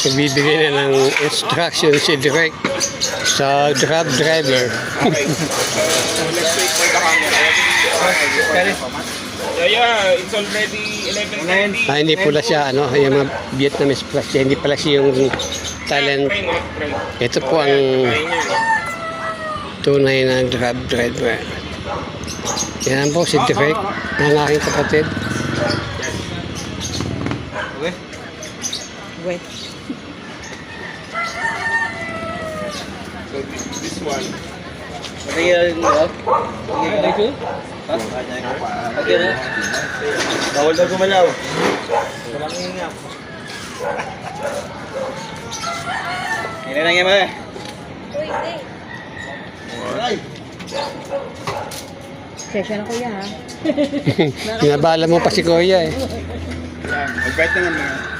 Bibigyan na ng instruction si Direk sa grab driver. Okay. Let's wait for the camera. Yeah, it's already 11:30. Hindi pula siya, ano, yung mga Vietnamese plus siya. Hindi pala siya yung talent. Ito po ang tunay na grab driver. Yan po si Direk, ang aking kapatid. Wait. So this one. Bawal daw gumalaw. Hindi na nga mga. Session na kuya ha. Pinabala mo pa si Kuya eh. Mag-bet na naman.